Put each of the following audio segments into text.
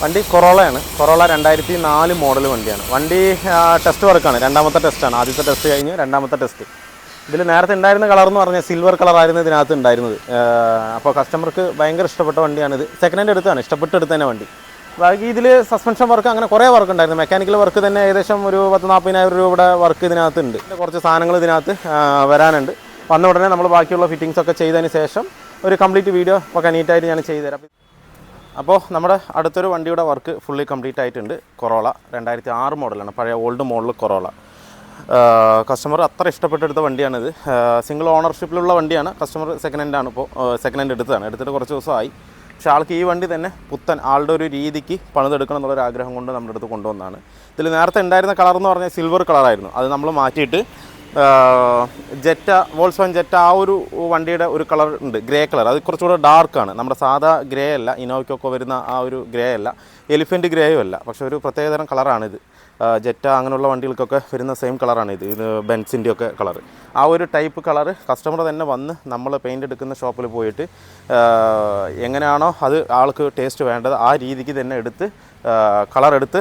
വണ്ടി കൊറോളയാണ്. Corolla 2004 model വണ്ടിയാണ്. വണ്ടി ടെസ്റ്റ് വർക്കാണ്, രണ്ടാമത്തെ ടെസ്റ്റാണ്. ആദ്യത്തെ ടെസ്റ്റ് കഴിഞ്ഞ് രണ്ടാമത്തെ ടെസ്റ്റ്. ഇതിൽ നേരത്തെ ഉണ്ടായിരുന്ന കളർ എന്ന് പറഞ്ഞാൽ സിൽവർ കളറായിരുന്നു ഇതിനകത്ത് ഉണ്ടായിരുന്നത്. അപ്പോൾ കസ്റ്റമർക്ക് ഭയങ്കര ഇഷ്ടപ്പെട്ട വണ്ടിയാണിത്. സെക്കൻഡ് ഹാൻഡ് എടുത്താണ്, ഇഷ്ടപ്പെട്ട് എടുത്ത തന്നെ വണ്ടി. ബാക്കി ഇതിൽ സസ്പെൻഷൻ വർക്ക് അങ്ങനെ കുറേ വർക്ക് ഉണ്ടായിരുന്നു. മെക്കാനിക്കൽ വർക്ക് തന്നെ ഏകദേശം ഒരു 10-40,000 രൂപയുടെ വർക്ക് ഇതിനകത്ത് ഉണ്ട്. കുറച്ച് സാധനങ്ങൾ ഇതിനകത്ത് വരാനുണ്ട്. വന്ന ഉടനെ നമ്മൾ ബാക്കിയുള്ള ഫിറ്റിങ്സ് ഒക്കെ ചെയ്തതിന് ശേഷം ഒരു കംപ്ലീറ്റ് വീഡിയോ ഒക്കെ നീറ്റായിട്ട് ഞാൻ ചെയ്തുതരാം. അപ്പോൾ നമ്മുടെ അടുത്തൊരു വണ്ടിയുടെ വർക്ക് ഫുള്ളി കംപ്ലീറ്റ് ആയിട്ടുണ്ട്. കൊറോള 2006 മോഡലാണ്, പഴയ ഓൾഡ് മോഡൽ കൊറോള. കസ്റ്റമർ അത്ര ഇഷ്ടപ്പെട്ടെടുത്ത വണ്ടിയാണിത്. സിംഗിൾ ഓണർഷിപ്പിലുള്ള വണ്ടിയാണ്. കസ്റ്റമർ സെക്കൻഡ് ഹാൻഡാണ്. ഇപ്പോൾ സെക്കൻഡ് ഹാൻഡ് എടുത്തതാണ്, എടുത്തിട്ട് കുറച്ച് ദിവസമായി. പക്ഷേ ആൾക്ക് ഈ വണ്ടി തന്നെ പുത്തൻ ആളുടെ ഒരു രീതിക്ക് പണിതെടുക്കണം എന്നുള്ളൊരു ആഗ്രഹം കൊണ്ട് നമ്മുടെ അടുത്ത് കൊണ്ടുവന്നതാണ്. ഇതിൽ നേരത്തെ ഉണ്ടായിരുന്ന കളർ എന്ന് പറഞ്ഞാൽ സിൽവർ കളറായിരുന്നു. അത് നമ്മൾ മാറ്റിയിട്ട് ജെറ്റ, വോൾസ്വാഗൻ ജെറ്റ ആ ഒരു വണ്ടിയുടെ ഒരു കളർ ഉണ്ട്, ഗ്രേ കളർ. അത് കുറച്ചുകൂടെ ഡാർക്കാണ്. നമ്മുടെ സാധാ ഗ്രേ അല്ല, ഇനോയ്ക്കൊക്കെ വരുന്ന ആ ഒരു ഗ്രേ അല്ല, എലിഫൻറ്റ് ഗ്രേയും അല്ല. പക്ഷേ ഒരു പ്രത്യേകതരം കളറാണിത്. ജെറ്റ അങ്ങനെയുള്ള വണ്ടികൾക്കൊക്കെ വരുന്ന സെയിം കളറാണിത്. ഇത് ബെൻസിൻ്റെയൊക്കെ കളർ. ആ ഒരു ടൈപ്പ് കളർ കസ്റ്റമർ തന്നെ വന്ന് നമ്മൾ പെയിൻ്റ് എടുക്കുന്ന ഷോപ്പിൽ പോയിട്ട് എങ്ങനെയാണോ അത് ആൾക്ക് ടേസ്റ്റ് വേണ്ടത് ആ രീതിക്ക് തന്നെ എടുത്ത് കളറെടുത്ത്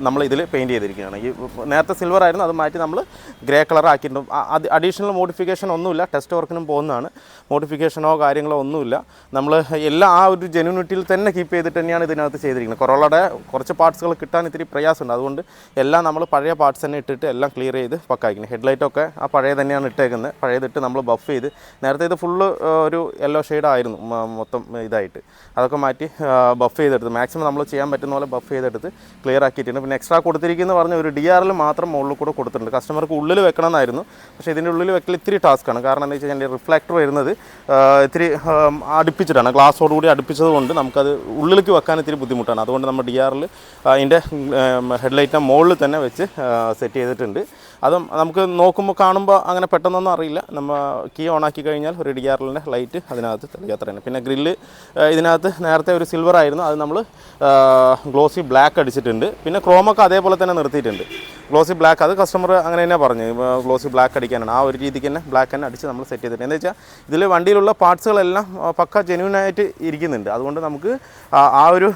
നമ്മൾ ഇതിൽ പെയിൻറ്റ് ചെയ്തിരിക്കുകയാണ്. ഈ നേരത്തെ സിൽവർ ആയിരുന്നു, അത് മാറ്റി നമ്മൾ ഗ്രേ കളർ ആക്കിയിട്ടുണ്ട്. അത് അഡീഷണൽ മോഡിഫിക്കേഷൻ ഒന്നുമില്ല, ടെസ്റ്റ് വർക്കിനും പോകുന്നതാണ്. മോഡിഫിക്കേഷനോ കാര്യങ്ങളോ ഒന്നുമില്ല. നമ്മൾ എല്ലാം ആ ഒരു ജെന്യൂനിറ്റിയിൽ തന്നെ കീപ്പ് ചെയ്തിട്ട് തന്നെയാണ് ഇതിനകത്ത് ചെയ്തിരിക്കുന്നത്. കൊറോളയുടെ കുറച്ച് പാർട്സുകൾ കിട്ടാൻ ഇത്തിരി പ്രയാസമുണ്ട്. അതുകൊണ്ട് എല്ലാം നമ്മൾ പഴയ പാർട്സ് തന്നെ ഇട്ടിട്ട് എല്ലാം ക്ലിയർ ചെയ്ത് പക്കായിരിക്കുന്നത്. ഹെഡ്ലൈറ്റൊക്കെ ആ പഴയ തന്നെയാണ് ഇട്ടേക്കുന്നത്. പഴയതിട്ട് നമ്മൾ ബഫ് ചെയ്ത്, നേരത്തെ ഇത് ഫുള്ള് ഒരു യെല്ലോ ഷെയ്ഡായിരുന്നു മൊത്തം ഇതായിട്ട്. അതൊക്കെ മാറ്റി ബഫ് ചെയ്തെടുത്ത് മാക്സിമം നമ്മൾ ചെയ്യാൻ പറ്റുന്ന പോലെ ബഫ് ചെയ്തെടുത്ത് ക്ലിയർ ആക്കിയിട്ടുണ്ട്. പിന്നെ എക്സ്ട്രാ കൊടുത്തിരിക്കുന്നത് പറഞ്ഞ ഒരു DRL മാത്രം മുകളിൽ കൂടെ കൊടുത്തിട്ടുണ്ട്. കസ്റ്റമർക്ക് ഉള്ളിൽ വെക്കണമെന്നായിരുന്നു, പക്ഷേ ഇതിൻ്റെ ഉള്ളിൽ വെക്കൽ ഇത്തിരി ടാസ്ക്കാണ്. കാരണം എന്താ വെച്ച് കഴിഞ്ഞാൽ റിഫ്ലക്ടർ വരുന്നത് ഇത്തിരി അടുപ്പിച്ചിട്ടാണ്, ഗ്ലാസോടുകൂടി അടുപ്പിച്ചത് കൊണ്ട് നമുക്കത് ഉള്ളിലേക്ക് വെക്കാൻ ഇത്തിരി ബുദ്ധിമുട്ടാണ്. അതുകൊണ്ട് നമ്മൾ DRL അതിൻ്റെ ഹെഡ്ലൈറ്റിൻ്റെ മുകളിൽ തന്നെ വെച്ച് സെറ്റ് ചെയ്തിട്ടുണ്ട്. അതും നമുക്ക് നോക്കുമ്പോൾ കാണുമ്പോൾ അങ്ങനെ പെട്ടെന്നൊന്നും അറിയില്ല. നമ്മൾ കീ ഓണാക്കി കഴിഞ്ഞാൽ ഒരു DRLൻ്റെ ലൈറ്റ് അതിനകത്ത് തെളിയാത്രയാണ്. പിന്നെ ഗ്രില്ല് ഇതിനകത്ത് നേരത്തെ ഒരു സിൽവർ ആയിരുന്നു, അത് നമ്മൾ ഗ്ലോസി ബ്ലാക്ക് അടിച്ചിട്ടുണ്ട്. പിന്നെ ക്രോമൊക്കെ അതേപോലെ തന്നെ നിർത്തിയിട്ടുണ്ട്. ഗ്ലോസി ബ്ലാക്ക് അത് കസ്റ്റമർ അങ്ങനെ തന്നെ പറഞ്ഞു, ഗ്ലോസി ബ്ലാക്ക് അടിക്കാനാണ്. ആ ഒരു രീതിക്ക് തന്നെ ബ്ലാക്ക് തന്നെ അടിച്ച് നമ്മൾ സെറ്റ് ചെയ്തിട്ടുണ്ട്. എന്താ വെച്ചാൽ ഇതിൽ വണ്ടിയിലുള്ള പാർട്സുകളെല്ലാം പക്ക ജെന്യൂനായിട്ട് ഇരിക്കുന്നുണ്ട്. അതുകൊണ്ട് നമുക്ക് ആ ഒരു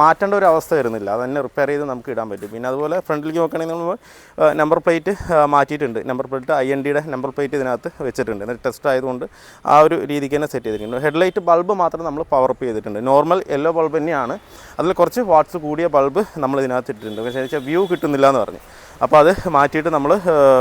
മാറ്റേണ്ട ഒരു അവസ്ഥ വരുന്നില്ല. അത് തന്നെ റിപ്പയർ ചെയ്ത് നമുക്ക് ഇടാൻ പറ്റും. പിന്നെ അതുപോലെ ഫ്രണ്ടിലേക്ക് നോക്കുകയാണെങ്കിൽ നമ്മൾ നമ്പർ പ്ലേറ്റ് മാറ്റിയിട്ടുണ്ട്. നമ്പർ പ്ലേറ്റ് INDയുടെ നമ്പർ പ്ലേറ്റ് ഇതിനകത്ത് വെച്ചിട്ടുണ്ട്. എന്നിട്ട് ടെസ്റ്റ് ആയതുകൊണ്ട് ആ ഒരു രീതിക്ക് തന്നെ സെറ്റ് ചെയ്തിട്ടുണ്ട്. ഹെഡ്ലൈറ്റ് ബൾബ് മാത്രം നമ്മൾ പവർ അപ്പ് ചെയ്തിട്ടുണ്ട്. നോർമൽ യെല്ലോ ബൾബ് തന്നെയാണ്, അതിൽ കുറച്ച് വാട്ട്സ് കൂടിയ ബൾബ് നമ്മൾ ഇതിനകത്ത് ഇട്ടിട്ടുണ്ട്. പക്ഷേ വെച്ചാൽ വ്യൂ കിട്ടുന്നില്ല എന്ന് പറഞ്ഞു. അപ്പോൾ അത് മാറ്റിയിട്ട് നമ്മൾ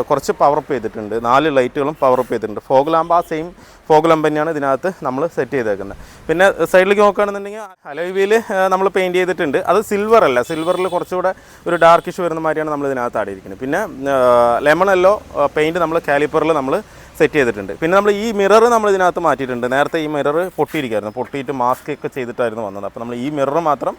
കുറച്ച് പവർ അപ്പ് ചെയ്തിട്ടുണ്ട്. 4 ലൈറ്റുകളും പവർ അപ്പ് ചെയ്തിട്ടുണ്ട്. ഫോഗ് ലാമ്പ് ആ സെയിം ഫോഗ് ലാമ്പ് തന്നെയാണ് ഇതിനകത്ത് നമ്മൾ സെറ്റ് ചെയ്തേക്കുന്നത്. പിന്നെ സൈഡിലേക്ക് നോക്കുകയാണെന്നുണ്ടെങ്കിൽ അലോയ് വീൽ നമ്മൾ പെയിൻറ്റ് ചെയ്തിട്ടുണ്ട്. അത് സിൽവർ അല്ല, സിൽവറിൽ കുറച്ചുകൂടെ ഒരു ഡാർക്കിഷ് വരുന്ന മാതിരിയാണ് നമ്മൾ ഇതിനകത്ത് ആടിയിരിക്കുന്നത്. പിന്നെ ലെമൺ യെല്ലോ പെയിൻറ്റ് നമ്മൾ കാലിപ്പറിൽ നമ്മൾ സെറ്റ് ചെയ്തിട്ടുണ്ട്. പിന്നെ നമ്മൾ ഈ മിറർ നമ്മൾ ഇതിനകത്ത് മാറ്റിയിട്ടുണ്ട്. നേരത്തെ ഈ മിറർ പൊട്ടിയിരിക്കുകയായിരുന്നു, പൊട്ടിയിട്ട് മാസ്ക് ഒക്കെ ചെയ്തിട്ടായിരുന്നു വന്നത്. അപ്പോൾ നമ്മൾ ഈ മിറർ മാത്രം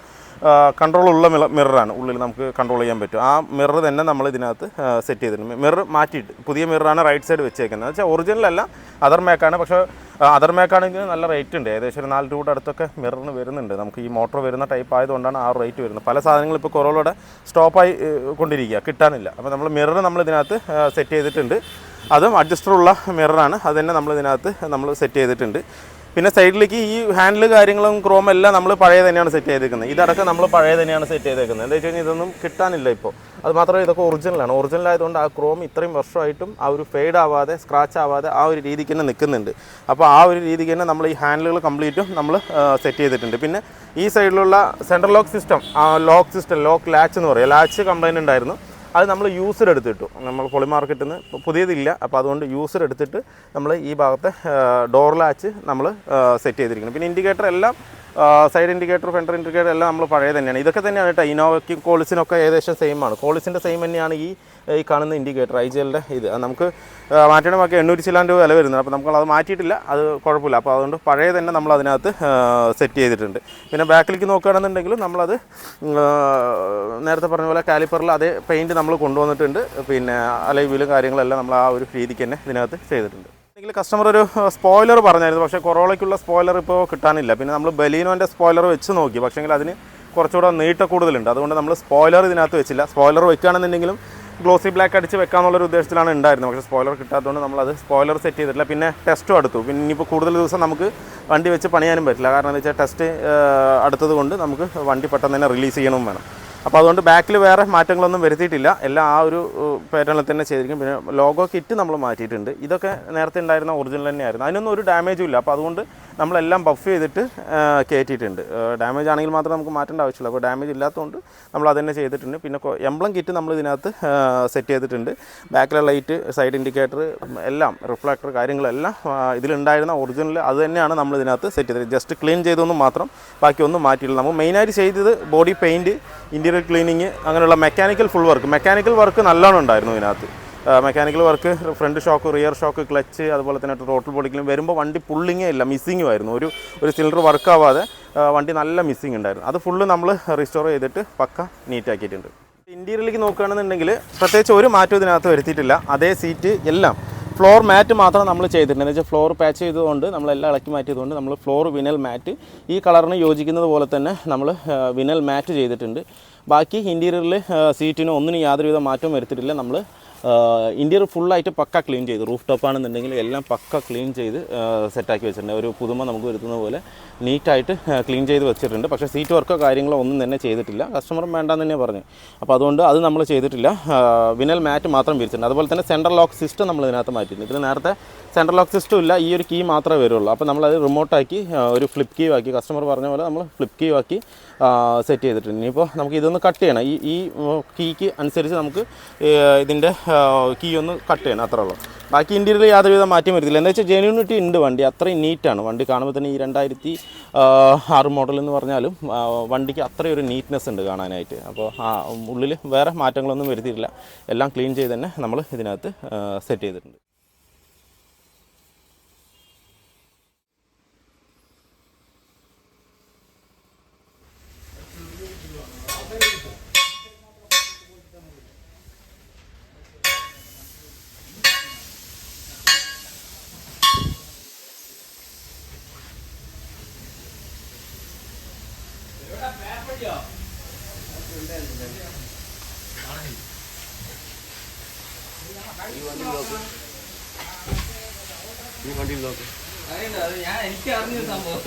കൺട്രോളുള്ള മിററാണ്, ഉള്ളിൽ നമുക്ക് കൺട്രോൾ ചെയ്യാൻ പറ്റും. ആ മിറർ തന്നെ നമ്മൾ ഇതിനകത്ത് സെറ്റ് ചെയ്തിട്ടുണ്ട്. മിറർ മാറ്റിയിട്ട് പുതിയ മിററാണ് റൈറ്റ് സൈഡ് വെച്ചേക്കുന്നത്. എന്ന് വെച്ചാൽ ഒറിജിനലല്ല, അതർ മേക്കാണ്. പക്ഷേ അതർ മേക്കാണെങ്കിൽ നല്ല റേറ്റ് ഉണ്ട്, ഏകദേശം ഒരു 4 രൂപയുടെ അടുത്തൊക്കെ മിററിന് വരുന്നുണ്ട്. നമുക്ക് ഈ മോട്ടോർ വരുന്ന ടൈപ്പ് ആയതുകൊണ്ടാണ് ആ റേറ്റ് വരുന്നത്. പല സാധനങ്ങളും ഇപ്പോൾ കൊറോളയുടെ സ്റ്റോപ്പായി കൊണ്ടിരിക്കുക, കിട്ടാനില്ല. അപ്പോൾ നമ്മൾ മിറർ നമ്മൾ ഇതിനകത്ത് സെറ്റ് ചെയ്തിട്ടുണ്ട്. അതും അഡ്ജസ്റ്ററുള്ള മിററാണ്, അത് തന്നെ നമ്മൾ ഇതിനകത്ത് നമ്മൾ സെറ്റ് ചെയ്തിട്ടുണ്ട്. പിന്നെ സൈഡിലേക്ക് ഈ ഹാൻഡിൽ കാര്യങ്ങളും ക്രോം എല്ലാം നമ്മൾ പഴയ തന്നെയാണ് സെറ്റ് ചെയ്തേക്കുന്നത്. ഇതടക്കം നമ്മൾ പഴയ തന്നെയാണ് സെറ്റ് ചെയ്തേക്കുന്നത്. എന്താ വെച്ച് കഴിഞ്ഞാൽ ഇതൊന്നും കിട്ടാനില്ല ഇപ്പോൾ. അത് മാത്രമേ ഇതൊക്കെ ഒറിജിനലാണ്. ഒറിജിനലായതുകൊണ്ട് ആ ക്രോം ഇത്രയും വർഷമായിട്ടും ആ ഒരു ഫെയ്ഡ് ആവാതെ സ്ക്രാച്ച് ആവാതെ ആ ഒരു രീതിക്ക് തന്നെ നിൽക്കുന്നുണ്ട്. അപ്പോൾ ആ ഒരു രീതിക്ക് തന്നെ നമ്മൾ ഈ ഹാൻഡിലുകൾ കംപ്ലീറ്റും നമ്മൾ സെറ്റ് ചെയ്തിട്ടുണ്ട്. പിന്നെ ഈ സൈഡിലുള്ള central lock system, lock latch എന്ന് പറയും, ലാച്ച് കംപ്ലൈൻറ്റ് ഉണ്ടായിരുന്നു. അത് നമ്മൾ യൂസർ എടുത്തിട്ടു. നമ്മൾ പൊളി മാർക്കറ്റിൽ നിന്ന് പുതിയതില്ല, അപ്പോൾ അതുകൊണ്ട് യൂസർ എടുത്തിട്ട് നമ്മൾ ഈ ഭാഗത്തെ ഡോർ ലാച്ച് നമ്മൾ സെറ്റ് ചെയ്തിരിക്കുന്നത്. പിന്നെ ഇൻഡിക്കേറ്റർ എല്ലാം സൈഡ് ഇൻഡിക്കേറ്റർ, ഫ്രണ്ട് ഇൻഡിക്കേറ്റർ എല്ലാം നമ്മൾ പഴയ തന്നെയാണ്. ഇതൊക്കെ തന്നെയാണ് കേട്ടോ. ഇനോവയ്ക്കും കോളിസിനൊക്കെ ഏകദേശം സെയിമാണ്. കോളിസിൻ്റെ സെയിം തന്നെയാണ് ഈ കാണുന്ന ഇൻഡിക്കേറ്റർ IGLൻ്റെ ഇത്. നമുക്ക് മാറ്റണമൊക്കെ 800 ചില്ലാൻ രൂപ വില വരുന്നത്. അപ്പോൾ നമ്മളത് മാറ്റിയിട്ടില്ല, അത് കുഴപ്പമില്ല. അപ്പോൾ അതുകൊണ്ട് പഴയ തന്നെ നമ്മൾ അതിനകത്ത് സെറ്റ് ചെയ്തിട്ടുണ്ട്. പിന്നെ ബാക്കിലേക്ക് നോക്കുകയാണെന്നുണ്ടെങ്കിൽ നമ്മളത് നേരത്തെ പറഞ്ഞ പോലെ കാലിപ്പറിൽ അതേ പെയിൻറ്റ് നമ്മൾ കൊണ്ടുവന്നിട്ടുണ്ട്. പിന്നെ അലോയ് വീലും കാര്യങ്ങളെല്ലാം നമ്മൾ ആ ഒരു രീതിക്ക് തന്നെ ഇതിനകത്ത് ചെയ്തിട്ടുണ്ട്. കസ്റ്റമർ ഒരു സ്പോയിലർ പറഞ്ഞായിരുന്നു, പക്ഷേ കൊറോളയ്ക്കുള്ള സ്പോയിലർ ഇപ്പോൾ കിട്ടാനില്ല. പിന്നെ നമ്മൾ ബലീനോൻ്റെ സ്പോയിലർ വെച്ച് നോക്കി, പക്ഷേങ്കിൽ അതിന് കുറച്ചുകൂടെ നീട്ട കൂടുതലുണ്ട്. അതുകൊണ്ട് നമ്മൾ സ്പോയിലർ ഇതിനകത്ത് വെച്ചില്ല. സ്പോയിലർ വെക്കുകയാണെന്നുണ്ടെങ്കിലും ഗ്ലോസി ബ്ലാക്ക് അടിച്ച് വെക്കാമെന്നുള്ളൊരു ഉദ്ദേശത്തിലാണ് ഉണ്ടായിരുന്നത്. പക്ഷേ സ്പോയിലർ കിട്ടാത്തതുകൊണ്ട് നമ്മളത് സ്പോയിലർ സെറ്റ് ചെയ്തിട്ടില്ല. പിന്നെ ടെസ്റ്റും അടുത്തു. പിന്നെ ഇനിയിപ്പോൾ കൂടുതൽ ദിവസം നമുക്ക് വണ്ടി വെച്ച് പണിയാനും പറ്റില്ല. കാരണം എന്താ വെച്ചാൽ ടെസ്റ്റ് അടുത്തത് കൊണ്ട് നമുക്ക് വണ്ടി പെട്ടെന്ന് തന്നെ റിലീസ് ചെയ്യണം വേണം. അപ്പോൾ അതുകൊണ്ട് ബാക്കിൽ വേറെ മാറ്റങ്ങളൊന്നും വരുത്തിയിട്ടില്ല. എല്ലാം ആ ഒരു പാറ്റേണിൽ തന്നെ ചെയ്തിരിക്കും. പിന്നെ ലോഗോ കിറ്റ് നമ്മൾ മാറ്റിയിട്ടുണ്ട്. ഇതൊക്കെ നേരത്തെ ഉണ്ടായിരുന്ന ഒറിജിനൽ തന്നെയായിരുന്നു. അതിനൊന്നും ഒരു ഡാമേജും ഇല്ല. അപ്പോൾ അതുകൊണ്ട് നമ്മളെല്ലാം ബഫ് ചെയ്തിട്ട് കയറ്റിയിട്ടുണ്ട്. ഡാമേജ് ആണെങ്കിൽ മാത്രം നമുക്ക് മാറ്റേണ്ട ആവശ്യമില്ല. അപ്പോൾ ഡാമേജ് ഇല്ലാത്തതുകൊണ്ട് നമ്മൾ അത് തന്നെ ചെയ്തിട്ടുണ്ട്. പിന്നെ എംബ്ലം കിറ്റ് നമ്മൾ ഇതിനകത്ത് സെറ്റ് ചെയ്തിട്ടുണ്ട്. ബാക്കിലെ ലൈറ്റ്, സൈഡ് ഇൻഡിക്കേറ്റർ എല്ലാം, റിഫ്ലക്ടർ കാര്യങ്ങളെല്ലാം ഇതിലുണ്ടായിരുന്ന ഒറിജിനൽ അത് തന്നെയാണ് നമ്മൾ ഇതിനകത്ത് സെറ്റ് ചെയ്തത്. ജസ്റ്റ് ക്ലീൻ ചെയ്തൊന്നും മാത്രം, ബാക്കിയൊന്നും മാറ്റിയില്ല. നമ്മൾ മെയിനായിട്ട് ചെയ്തത് ബോഡി പെയിൻറ്റ്, ഇൻറ്റീരിയർ ക്ലീനിങ്, അങ്ങനെയുള്ള mechanical full work. Mechanical work നല്ലോണം ഉണ്ടായിരുന്നു ഇതിനകത്ത്. Mechanical work, front shock, rear shock, clutch, അതുപോലെ തന്നെ ടോട്ടൽ ബോഡിക്കിലും വരുമ്പോൾ വണ്ടി പുള്ളിങ്ങേ ഇല്ല, മിസ്സിങ്ങും ആയിരുന്നു. ഒരു സിലിണ്ടർ വർക്കാവാതെ വണ്ടി നല്ല മിസ്സിങ് ഉണ്ടായിരുന്നു. അത് ഫുള്ള് നമ്മൾ റീസ്റ്റോർ ചെയ്തിട്ട് പക്ക നീറ്റാക്കിയിട്ടുണ്ട്. ഇൻറ്റീരിയറിലേക്ക് നോക്കുകയാണെന്നുണ്ടെങ്കിൽ പ്രത്യേകിച്ച് ഒരു മാറ്റം ഇതിനകത്ത് വരുത്തിയിട്ടില്ല. അതേ സീറ്റ് എല്ലാം. ഫ്ലോർ മാറ്റ് മാത്രം നമ്മൾ ചെയ്തിട്ടുണ്ട്. എന്ന് വെച്ചാൽ ഫ്ലോർ പാച്ച് ചെയ്തുകൊണ്ട് നമ്മളെല്ലാം ഇളക്കി മാറ്റിയതുകൊണ്ട് നമ്മൾ ഫ്ലോർ വിനൽ മാറ്റ് ഈ കളറിന് യോജിക്കുന്നത് പോലെ തന്നെ നമ്മൾ വിനൽ മാറ്റ് ചെയ്തിട്ടുണ്ട്. ബാക്കി ഇൻറ്റീരിയറിൽ സീറ്റിനോ ഒന്നിനും യാതൊരുവിധ മാറ്റവും വരുത്തിയിട്ടില്ല. നമ്മൾ ഇൻറ്റീരിയർ ഫുള്ളായിട്ട് പക്ക ക്ലീൻ ചെയ്തു. റൂഫ് ടോപ്പ് ആണെന്നുണ്ടെങ്കിൽ എല്ലാം പക്ക ക്ലീൻ ചെയ്ത് സെറ്റാക്കി വെച്ചിട്ടുണ്ട്. ഒരു പുതുമ നമുക്ക് വരുത്തുന്ന പോലെ നീറ്റായിട്ട് ക്ലീൻ ചെയ്ത് വെച്ചിട്ടുണ്ട്. പക്ഷേ സീറ്റ് വർക്കോ കാര്യങ്ങളോ ഒന്നും തന്നെ ചെയ്തിട്ടില്ല. കസ്റ്റമറും വേണ്ടാന്ന് തന്നെ പറഞ്ഞു. അപ്പോൾ അതുകൊണ്ട് അത് നമ്മൾ ചെയ്തിട്ടില്ല. വിനൽ മാറ്റ് മാത്രം വിരിച്ചിട്ടുണ്ട്. അതുപോലെ തന്നെ സെൻട്രൽ ലോക്ക് സിസ്റ്റം നമ്മൾ ഇതിനകത്ത് മാറ്റിയിട്ടുണ്ട്. ഇതിൽ നേരത്തെ സെൻട്രൽ ലോക്ക് സിസ്റ്റം ഇല്ല, ഈ ഒരു കീ മാത്രമേ വരുള്ളൂ. അപ്പോൾ നമ്മളത് റിമോട്ടാക്കി ഒരു ഫ്ലിപ്പ് കീ ആക്കി, കസ്റ്റമർ പറഞ്ഞ പോലെ നമ്മൾ ഫ്ലിപ്പ് കീ ആക്കി സെറ്റ് ചെയ്തിട്ടുണ്ട്. ഇനിയിപ്പോൾ നമുക്ക് ഇതൊന്ന് കട്ട് ചെയ്യണം. ഈ കീക്ക് അനുസരിച്ച് നമുക്ക് ഇതിൻ്റെ കീ ഒന്ന് കട്ട് ചെയ്യണം, അത്രേ ഉള്ളൂ. ബാക്കി ഇൻറ്റീരിയറിൽ യാതൊരുവിധ മാറ്റം വരുത്തില്ല. എന്താ വെച്ചാൽ ജെന്യൂണിറ്റി ഉണ്ട് വണ്ടി, അത്രയും നീറ്റാണ് വണ്ടി. കാണുമ്പോൾ തന്നെ ഈ 2006 മോഡൽ എന്ന് പറഞ്ഞാലും വണ്ടിക്ക് അത്രയും ഒരു നീറ്റ്നെസ് ഉണ്ട് കാണാനായിട്ട്. അപ്പോൾ ഉള്ളിൽ വേറെ മാറ്റങ്ങളൊന്നും വരുത്തിയിട്ടില്ല. എല്ലാം ക്ലീൻ ചെയ്ത് തന്നെ നമ്മൾ ഇതിനകത്ത് സെറ്റ് ചെയ്തിട്ടുണ്ട്. ഈ വണ്ടിയിൽ നോക്ക്. ഞാൻ എനിക്ക് അറിഞ്ഞ സംഭവം.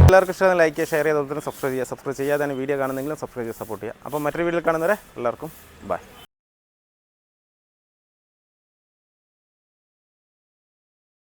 എല്ലാവർക്കും ഇഷ്ടം ലൈക്ക് ചെയ്യുക, ഷെയർ ചെയ്ത് അതുപോലെ തന്നെ സബ്സ്ക്രൈബ് ചെയ്യാതെ വീഡിയോ കാണുന്നെങ്കിലും സബ്സ്ക്രൈബ് ചെയ്ത് സപ്പോർട്ട് ചെയ്യുക. അപ്പോൾ മറ്റൊരു വീഡിയോയിൽ കാണുന്നവരെ എല്ലാവർക്കും ബൈ.